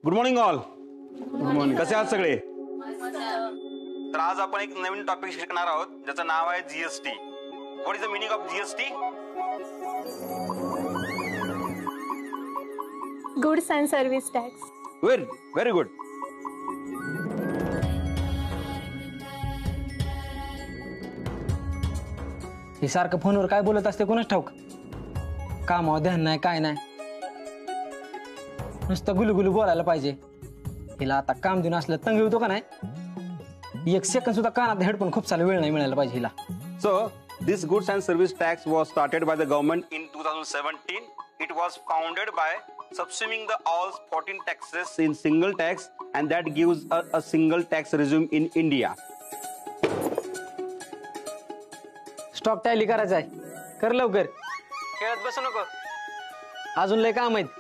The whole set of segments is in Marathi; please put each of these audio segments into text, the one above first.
Good morning all. कसे आहात सगळे? तर आज आपण एक नवीन टॉपिक शिकणार आहोत ज्याचं नाव आहे GST. What is the meaning of GST? Goods and service tax. Very good. हे सारखं फोनवर काय बोलत असते कोणाच ठाऊक. कामावर ध्यान नाही काय नाही, नुसतं गुलगुलू बोलायला पाहिजे. हिला आता काम देऊन असलं तंग होतो का नाही. एक सेकंड सुद्धा कानात हेडफोन खूप सारा वेळ नाही मिळायला पाहिजे हिला. So this goods and service tax was started by the government in 2017. It was founded by subsuming the all 14 taxes in single tax, and that gives a single tax regime in India. Stock tally करायचा आहे, कर लवकर. खेळत बसू नको, अजून लय काम आहेत.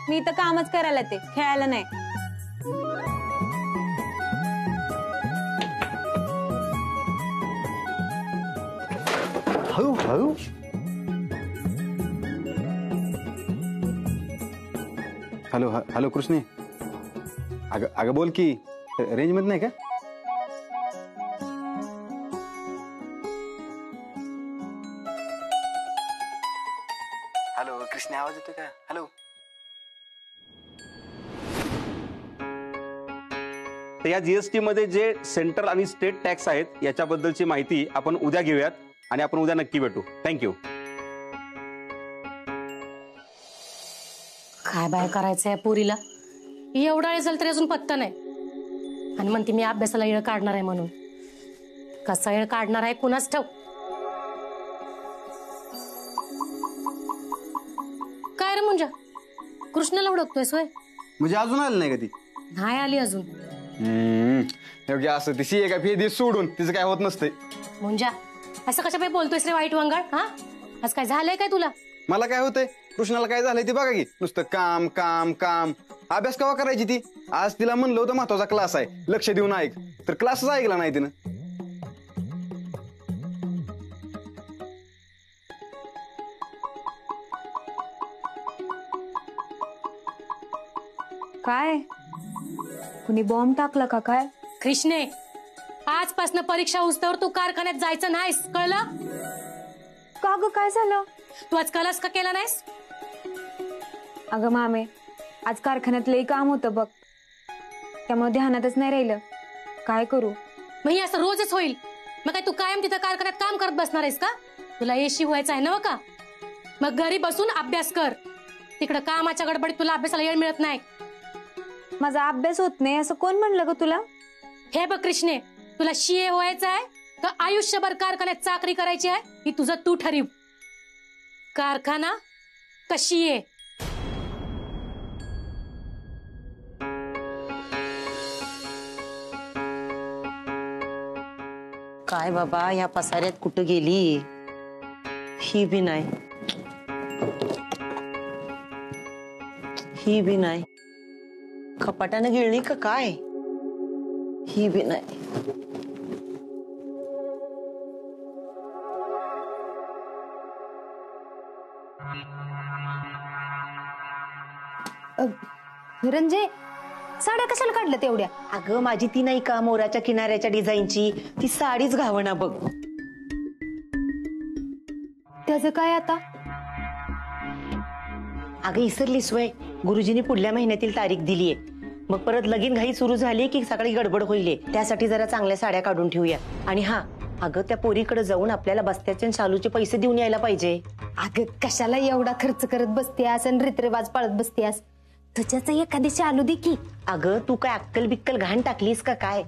मी तर कामच करायला ते, खेळायला नाही. हळू हळू. हॅलो हॅलो कृष्णे. अगं बोल की, रेंज मध्ये नाही का? हॅलो कृष्णे, आवाज येतो का? हॅलो. तर या जीएसटी मध्ये जे सेंट्रल आणि स्टेट टॅक्स आहेत याच्याबद्दलची माहिती आपण उद्या घेऊयात आणि आपण उद्या नक्की भेटू. थँक्यू. काय बाय करायचंय पुरीला? एवढा वेळ झाला तरी अजून पत्ता नाही. आणि म्हणते मी अभ्यासाला येळ काढणार आहे म्हणून. कसा येळ काढणार आहे कुणाच ठाऊक. काय रे मुंजा, कृष्णाला ओळखतोयस होय? म्हणजे अजून आलं नाही का ती? नाही आली अजून. योग्य असं ती सीए का फी सोडून तिचं काय होत नसते. मुंजा असं कशा पाय बोलतोयस रे वाईट वंगाळ? हा, आज काय झालंय काय तुला? मला काय होतंय, कृष्णाला काय झालंय ते बघा की. नुसतं काम काम काम. अभ्यास केव्हा करायची ती? आज तिला म्हणलं होतं महत्वाचा क्लास आहे, लक्ष देऊन ऐक, तर क्लासच ऐकला नाही तिनं. काय कुणी बॉम्ब टाकला का काय? कृष्णे, आजपासून परीक्षा उस्तवर तू कारखान्यात जायचं नाहीस, कळलं? का ग, काय झालं? तू आज कलास का केला नाहीस? अगं मामे, आज कारखान्यात लई काम होतं बघ, त्यामुळे ध्यानातच नाही राहिलं. काय करू? मग हे असं रोजच होईल? मग काय तू कायम तिथं कारखान्यात काम करत बसणार आहेस का? तुला एशी व्हायचं आहे ना का? मग घरी बसून अभ्यास कर. तिकडं कामाच्या गडबडीत तुला अभ्यासाला वेळ मिळत नाही. माझा अभ्यास होत नाही असं कोण म्हणलं ग तुला? हे बघ कृष्णे, तुला सीए व्हायचं आहे का आयुष्यभर कारखान्यात चाकरी करायची आहे ही तुझं तू ठरव. कारखाना कशी आहे? काय बाबा, या पसाऱ्यात कुठं गेली? ही बी नाही, ही बी नाही. कपाटानं गिळणी का काय? ही बी नाही. रंजे, साड्या कशाला काढल्या तेवढ्या? अगं माझी ती नाही का मोराच्या किनाऱ्याच्या डिझाईनची, ती साडीच घावना बघ. त्याचं काय आता? अगं इसरलीस वय, गुरुजींनी पुढल्या महिन्यातील तारीख दिलीये. मग परत लगीन घाई सुरू झाली की सकाळी गडबड होईल. त्यासाठी जरा चांगल्या साड्या काढून ठेवूया. आणि हा, अगं त्या पोरीकडे जाऊन आपल्याला बस्त्याचे शालूचे पैसे देऊन यायला पाहिजे. अगं कशाला एवढा खर्च करत बसतेस आणि रीतरिवाज पाळत बसतेस? तुझ्याच एखादी शालू दे की. अगं तू काय अक्कल बिक्कल घाण टाकलीस का काय?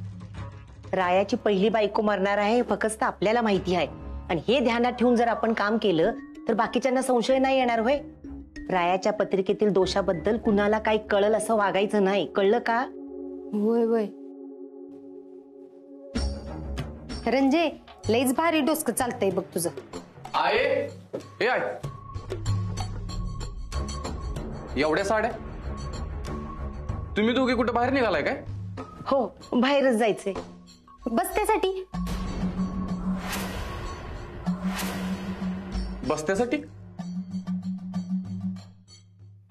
रायाची पहिली बायको मरणार आहे फक्त आपल्याला माहिती आहे. आणि हे ध्यानात ठेवून जर आपण काम केलं तर बाकीच्यांना संशय नाही येणार होय. रायाच्या पत्रिकेतील दोषाबद्दल कुणाला काही कळल असं वागायचं नाही, कळलं का? होय होय. रंजे, लईच भारी डोसकं चालतंय बघ तुझं. आहे हे आहे एवढ्या साड्या. तुम्ही दोघे कुठं बाहेर निघालाय काय? हो, बाहेरच जायचंय. बसण्यासाठी. बस्त्यासाठी?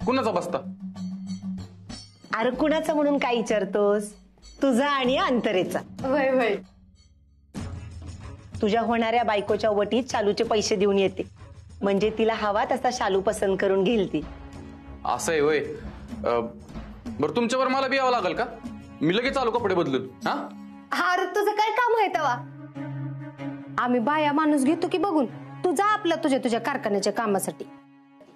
कुणाचा बस्ता? अरे कुणाचा म्हणून काय विचारतोस? तुझा आणि अंतरेचा. वय वय. तुझ्या होणाऱ्या बायकोच्या वटीत शालूचे पैसे देऊन येते, म्हणजे तिला हवा तसा शालू पसंत करून घेईल ती. असं आहे होय. बरं तुमच्यावर मला बी यावं लागेल का? मी लगेच आलो कपडे बदलून. हा अरे तुझं काय काम आहे तेव्हा? आम्ही बाया माणूस घेतो की बघून. तू जा आपलं तुझ्या कारखान्याच्या कामासाठी.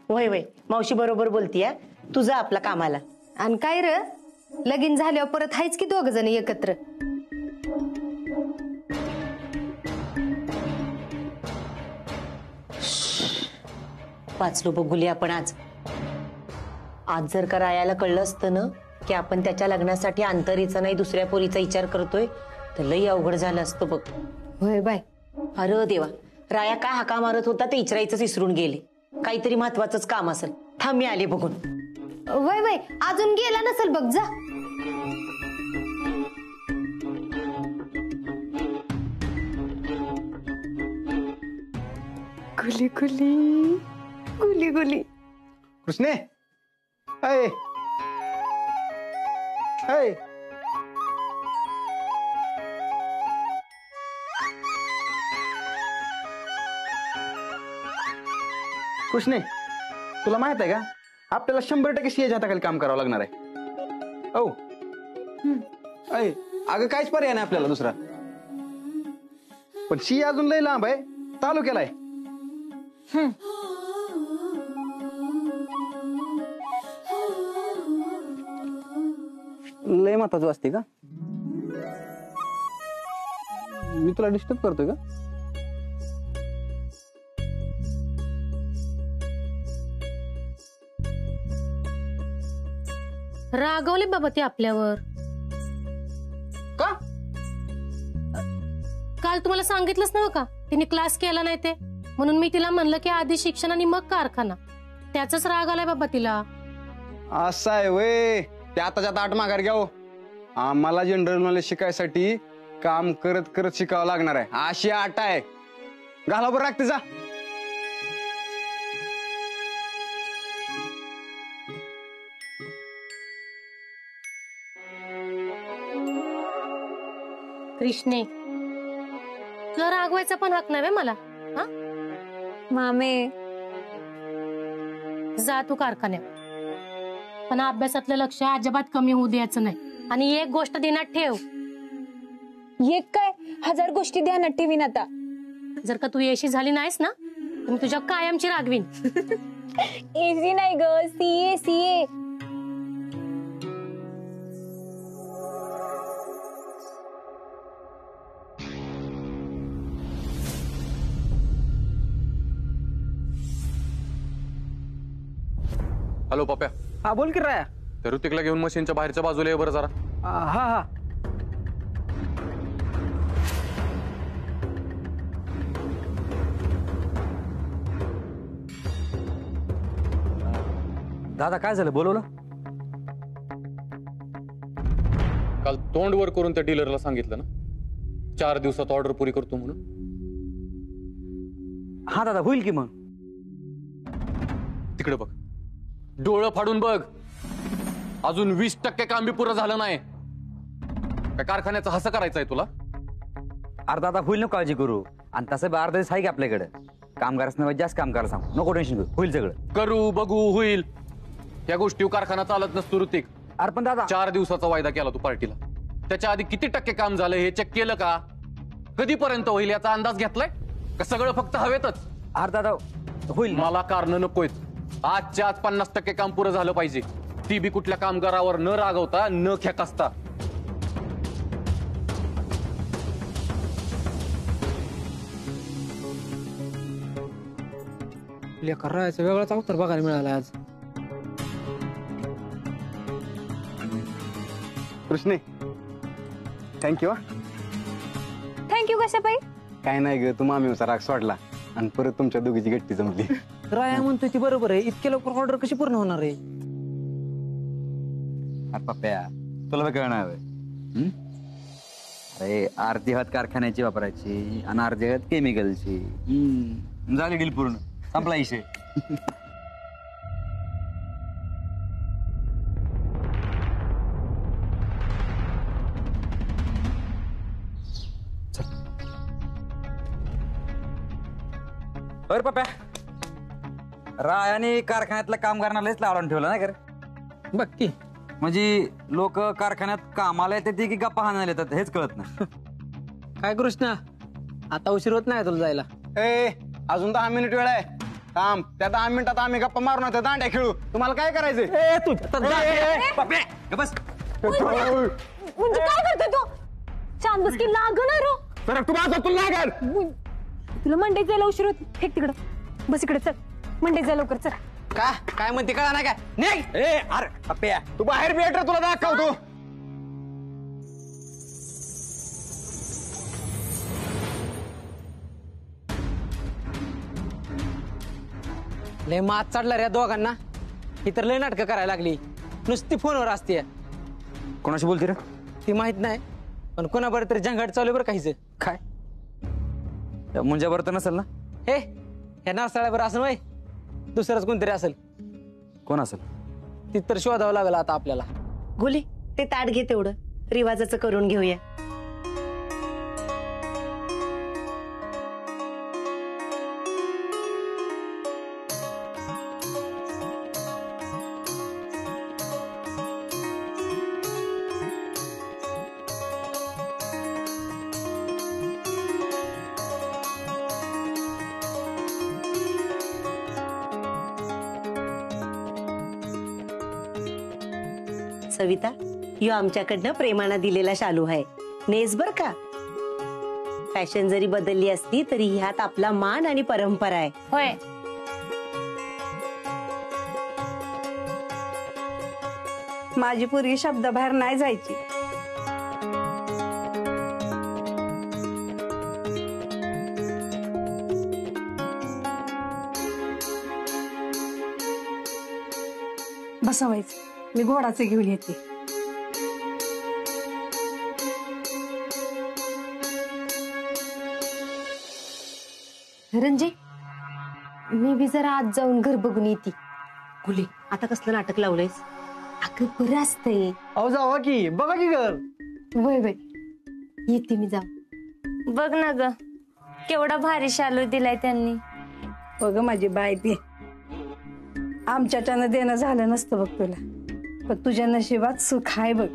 होय होय, मावशी बरोबर बोलतीय. तुझा आपला कामाला. आणि काय र, लगीन झाल्यावर परत हायच की दोघ जण एकत्र. वाचलो बघुली आपण आज. आज जर का रायाला कळलं असतं ना की आपण त्याच्या लग्नासाठी अंतरीचा नाही दुसऱ्या पोरीचा विचार करतोय, तर लई अवघड झालं असतं बघ. होय बाय. अरे देवा, राया काय हाका मारत होता ते इचरायचंच विसरून गेले. काहीतरी महत्वाचंच काम असेल. थांब मी आले बघून. वय वय, अजून गेला नसेल बघ, जा. गुली गुली गुली गुली. कृष्णे, अय अय, कृष्णे, तुला माहित आहे का आपल्याला 100% सीएच्या हाताखाली काम करावं लागणार आहे. ओ अय, अगं काहीच पर्याय नाही आपल्याला दुसरा. पण सी अजून लय लांब आहे, तालुक्याला आहे. लय महत्वाचं असते का? मी तुला डिस्टर्ब करतोय का? रागवले बाबा ते आपल्यावर. का? काल तुम्हाला सांगितलंच नव्हतं का तिने क्लास केला नाही ते, म्हणून मी तिला म्हणलं की आधी शिक्षण आणि मग कारखाना. त्याचाच राग आलाय बाबा तिला. असं आहे वय. ते आताच्या आठ माघार घ्या हो. आम्हाला जनरल नॉलेज शिकायसाठी काम करत करत शिकावं लागणार आहे. अशी आट आहे. घाला बरं राखते जा. कृष्णे, तुला रागवायचा पण हक नाही मला. हा मामे, जा तू कारखान्यात, पण अभ्यासातलं लक्ष अजिबात कमी होऊ द्यायचं नाही. आणि एक गोष्ट ध्यानात ठेव. एक काय 1000 गोष्टी ध्यानात ठेवीन आता. जर का तू यशी झाली नाहीस ना तर मी तुझ्या कायमची रागवीन. एसी नाही ग, सीए सीए. हॅलो पप्या. हा बोल की राया. त्या ऋतिकला घेऊन मशीनच्या बाहेरच्या बाजूला ये बरं जरा. हा हा. दादा काय झालं, बोलवलं? काल तोंड वर करून त्या डीलरला सांगितलं ना 4 दिवसात ऑर्डर पुरी करतो म्हणून. हा दादा, होईल की मग. तिकडे बघ, डोळं फाडून बघ. अजून 20% काम बी पुरं झालं नाही. काय कारखान्याचं हसं करायचंय तुला? अरे दादा होईल, ना काळजी करू. आणि तसं बी अर्धा दिवस आहे की आपल्याकडे. कामगारांना जास्त काम करायला सांगू नको, टेन्शन घेऊ. होईल सगळं. करू बघू होईल. या गोष्टी कारखाना चालत नसतो ऋतिक. अरे पण दादा 4 दिवसाचा वायदा केला तू पार्टीला. त्याच्या आधी किती टक्के काम झालं हे चेक केलं का? कधीपर्यंत होईल याचा अंदाज घेतलाय का? सगळं फक्त हवेतच? अरे दादा होईल. मला कारण नकोय. आजच्या आज 50% काम पुरं झालं पाहिजे. ती बी कुठल्या कामगारावर न रागवता, न खेकसता. करायचं वेगळाच अवतार बघायला मिळाला आज. कृष्णे, थँक्यू. थँक्यू कशापाई? काय नाही ग, तू मामीचा राग सोडला आणि परत तुमच्या दोघीची गट्टी जमली. राया म्हणतोय ती बरोबर आहे. इतक्या लवकर ऑर्डर कशी पूर्ण होणार आहे? अरे पप्प्या, तुला कळणार अरे अर्धी हात कारखान्याची वापरायची आणि अर्धी हात केमिकलची. झाली डील पूर्ण, संपला विषय. अरे पप्या, रायाने कारखान्यातलं काम करण्यालाच लावून ठेवलं नाही कर. बघ की म्हणजे लोक कारखान्यात कामाला येतात की गप्पा हाणायला येतात हेच कळत नाही. काय कृष्णा, आता उशीर होत नाही तुला जायला? ए अजून 10 मिनिट वेळ आहे. थांब, त्या 10 मिनिटात आम्ही गप्पा मारून आता दांड्या खेळू. तुम्हाला काय करायचंय? बस म्हणजे काय करतोय तू? छान बस की लाग ना रो. तू माझा तुला लागल. तुला मंडईत जायला उशीर होत. फेक तिकडं. बस इकडे चल. मंडईत जा लवकर चल. काय म्हणते कळा नाही काय? निघ. ए अरे पप्या, तू बाहेर भेट रे, तुला दाखवतो. लय मात चढला रे या दोघांना. ही तर लय नाटकं करायला लागली. नुसती फोनवर असते. कोणाशी बोलते रे? ती माहित नाही, पण कोणाबरोबर तरी जंगाट चालू बरं काहीच. काय मुंजा बरं तर नसेल ना? हे ह्या नारसाळ्यावर असं वय दुसरंच कोणतरी असेल. कोण असेल? ती तर शोधावं लागलं आता आपल्याला. गुले ते ताट घे, तेवढं रिवाजाचं करून घेऊया. सविता, यो आमच्याकडनं प्रेमानं दिलेला शालू आहे. नेस बर का. फॅशन जरी बदलली असली तरी ह्यात आपला मान आणि परंपरा आहे. होय. माझी पोरगी शब्दाबाहेर नाही जायची. बसवायचं, मी घोडाचे घेऊन येते. रंजे, मी बी जरा आज जाऊन घर बघून येते. गुले, आता कसलं नाटक लावलंयस? अगं बरं असतंय. अहो जावा की, बघा की घर. वय वय येते मी. जाऊ. बघ ना ग, केवढा भारी शालू दिलाय त्यांनी. बघ माझी बाय, ती आमच्याच्यानं देणं झालं नसतं बघ तुला, पण तुझ्या नशिबात सुख आहे बघ.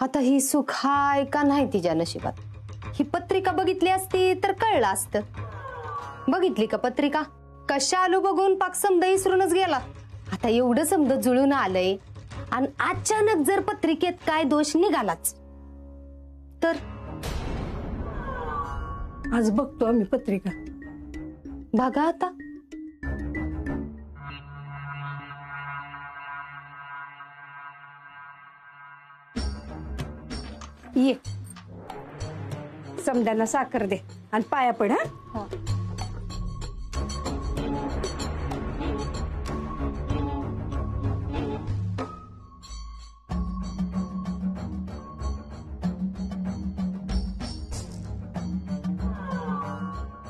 आता ही सुख हाय का नाही तिच्या नशिबात? ही पत्रिका बघितली असती तर कळलं असतं. बघितली का पत्रिका? कशा आलू बघून पाक समद इसरूनच गेला. आता एवढं समद जुळून आलंय आणि अचानक जर पत्रिकेत काय दोष निघालाच तर? आज बघतो आम्ही पत्रिका. बघा आता. ये, समद्यांना साखर दे आणि पाया पड. हा,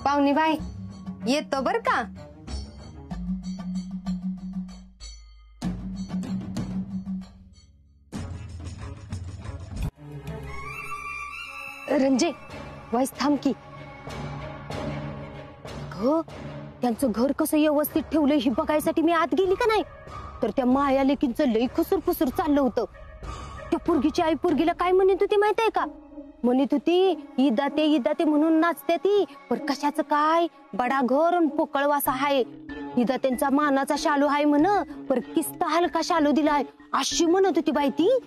पाहुणी बाई येतो बर का. रंजे, वाईस थांब की. त्यांचं घर कसं व्यवस्थित ठेवलंय हे बघायसाठी मी आत गेली का नाही, तर त्या माया लेकींचं लई खुसूर फुसूर चाललं होतं. त्या पोरगीची आई पोरगीला काय म्हणत होती माहित आहे का? म्हणत होती इदाते म्हणून नाचते ती, पण कशाचं काय बडा घर आणि पोकळवासा हाय. इदात्यांचा मानाचा शालू हाय म्हण, पर किस्ता हलका शालू दिलाय अशी म्हणत होती बाई ती.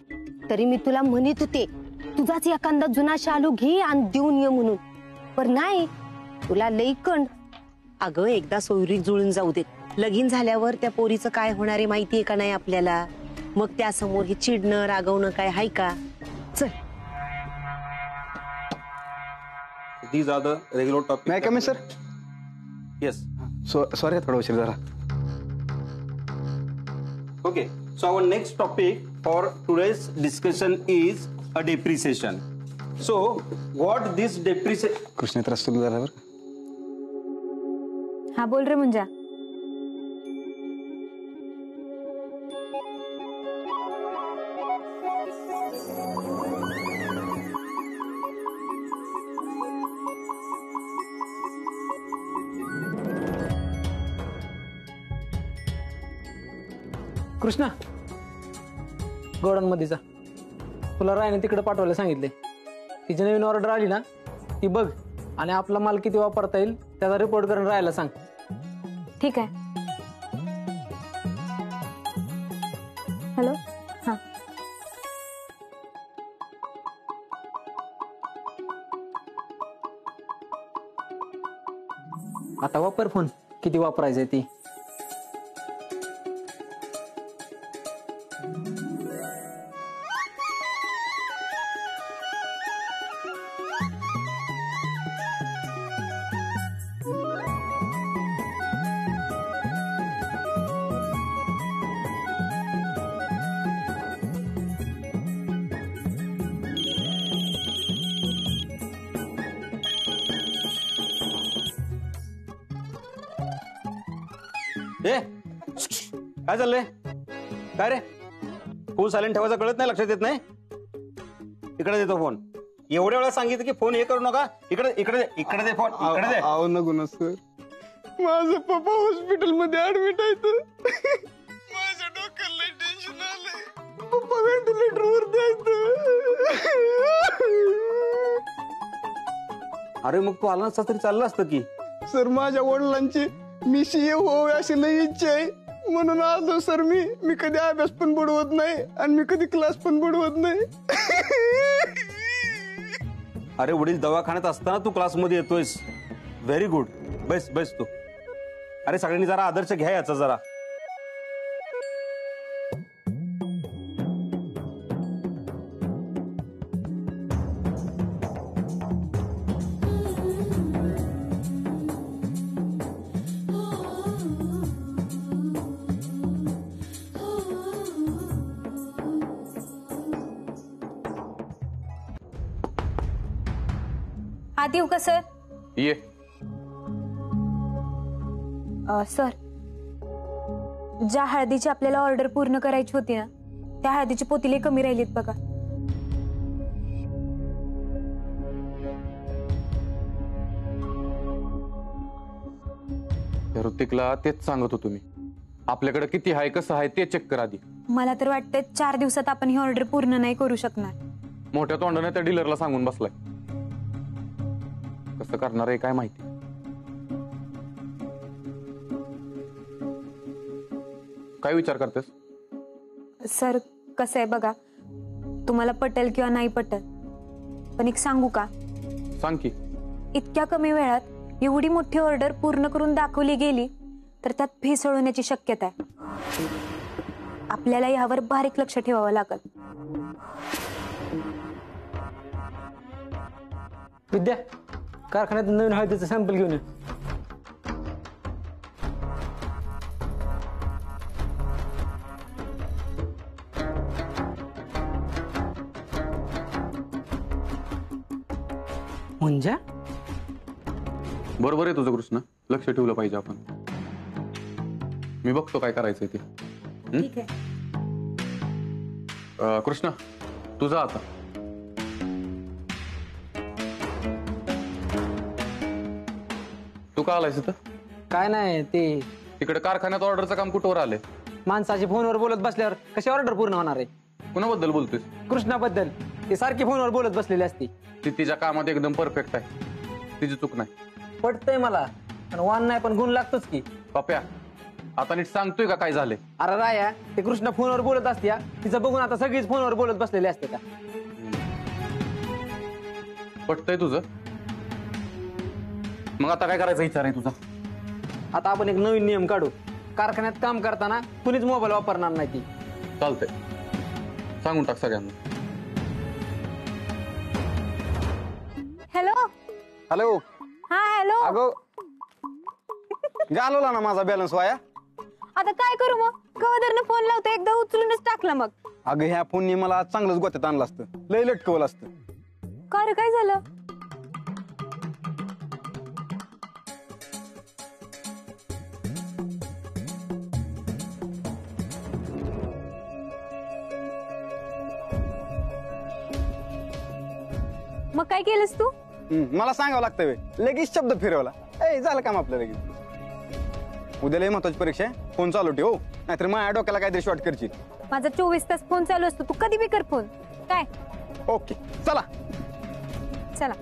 तरी मी तुला म्हणत होते तुझाच एखादा जुना शालू घे आणि देऊन ये म्हणून, पण नाही, तुला लई कंड. अगं एकदा सोयरीक जुळून जाऊ देत. लगीन झाल्यावर त्या पोरीचं काय होणार आहे माहितीये का नाही आपल्याला. मग त्यासमोर हे चिडणं रागवणं काय हाय का? चल. These are the regular topics. May I come in, sir? Yes. Sorry थोडा उशीर झाला. Okay. So our next topic for today's discussion is a depreciation. So what this depreciation? Krishna त्रास सुरू झाला बरं. हा बोल रे मुंजा. कृष्णा गोडाऊन मध्ये जा. तुला रायने तिकडे पाठवायला सांगितले. तिची नवीन ऑर्डर आली ना ती बघ आणि आपला माल किती वापरता येईल त्याचा रिपोर्ट करून राहायला सांग. ठीक आहे. हॅलो. हां. आता वापर फोन किती वापरायचंय ती. ए काय चाललंय? काय रे फोन सायलेंट ठेवायचा कळत नाही, लक्षात येत नाही. इकडे देतो फोन. एवढ्या वेळा सांगितलं की फोन हे करू नका. इकडे इकडे दे, इकडे दे फोन, इकडे दे. आव नको ना सर, माझं पप्पा हॉस्पिटल मध्ये ऍडमिट आहे. माझ्या डोक्याला टेन्शन आलंय. पप्पा व्हेंटिलेटर वर द्यायचं. अरे मग तू आला नसता तरी चाललं असतं की. सर माझ्या वडिलांची मी सीए व्हावे अशी लई इच्छा आहे, म्हणून आलो सर. मी कधी अभ्यास पण बुडवत नाही आणि मी कधी क्लास पण बुडवत नाही. अरे वडील दवाखान्यात असताना तू क्लासमध्ये येतोयस. Very good. बस बस तू. अरे सगळ्यांनी जरा आदर्श घ्या याचा जरा. आत येऊ का सर? ये. सर, ज्या हळदीची आपल्याला ऑर्डर पूर्ण करायची होती ना त्या हळदीची पोती कमी राहिलीत बघा. ऋतिकला तेच सांगत होतो मी. आपल्याकडे किती आहे कसं आहे ते चेक कर आधी. मला तर वाटतंय 4 दिवसात आपण ही ऑर्डर पूर्ण नाही करू शकणार. मोठ्या तोंडाने त्या डीलरला सांगून बसलाय. कसं करणार आहे काय माहिती. काय विचार करतेस? सर कसं आहे बघा, तुम्हाला पटेल किंवा नाही पटेल पण एक सांगू का? सांग की. इतक्या कमी वेळात एवढी मोठी ऑर्डर पूर्ण करून दाखवली गेली तर त्यात भेसळ होण्याची शक्यता आहे. आपल्याला यावर बारीक लक्ष ठेवावं लागेल. विद्या कारखान्यात नवीन हळदीचं सॅम्पल घेऊन ये. म्हणजे बरोबर आहे तुझं कृष्ण. लक्ष ठेवलं पाहिजे आपण. मी बघतो काय करायचंय ते. ठीक आहे. कृष्णा तुझा आता. तू का आलायस इथं? काय नाही ते तिकडे कारखान्यात ऑर्डरचं काम कुठवर आलंय? माणसाची फोनवर बोलत बसल्यावर कशी ऑर्डर पूर्ण होणार आहे? कुणाबद्दल बोलतोस? कृष्णाबद्दल. ती सारखी फोनवर बोलत बसलेली असती. ती तिच्या कामात एकदम परफेक्ट आहे. तिची चूक नाही. पटतंय मला पण वान नाही पण गुण लागतोच की. पप्या आता नीट सांगतोय का काय झाले? अरे राया ते कृष्ण फोनवर बोलत असते. तिचं बघून आता सगळीच फोनवर बोलत बसलेली असते का? पटतंय तुझं? मग आता काय करायचा विचार आहे तुझा? आता आपण एक नवीन नियम काढू. कारखान्यात काम करताना कुणीच मोबाईल वापरणार नाही. ती चालतंय. सांगून टाक सगळ्यांना. हॅलो. हॅलो. हा हॅलो. अगो घालवला ना माझा बॅलन्स वाया. आता काय करू मग? गवदरनं फोन लावतो एकदा उचलूनच टाकला मग. अगं ह्या फोनने मला आज चांगलंच गोत्यात आणलं असतं. लय लटकवलं असतं. का रे काय झालं? मग काय केलंस तू? मला सांगावं लागतं. लगेच शब्द फिरवला. ए झालं काम आपलं लगेच. उद्या लय महत्वाची परीक्षा आहे, फोन चालू ठेव नाहीतर माझ्या डोक्याला काहीतरी शॉर्ट करची. माझा 24 तास फोन चालू असतो, तू कधी बी कर फोन. काय ओके चला. चला.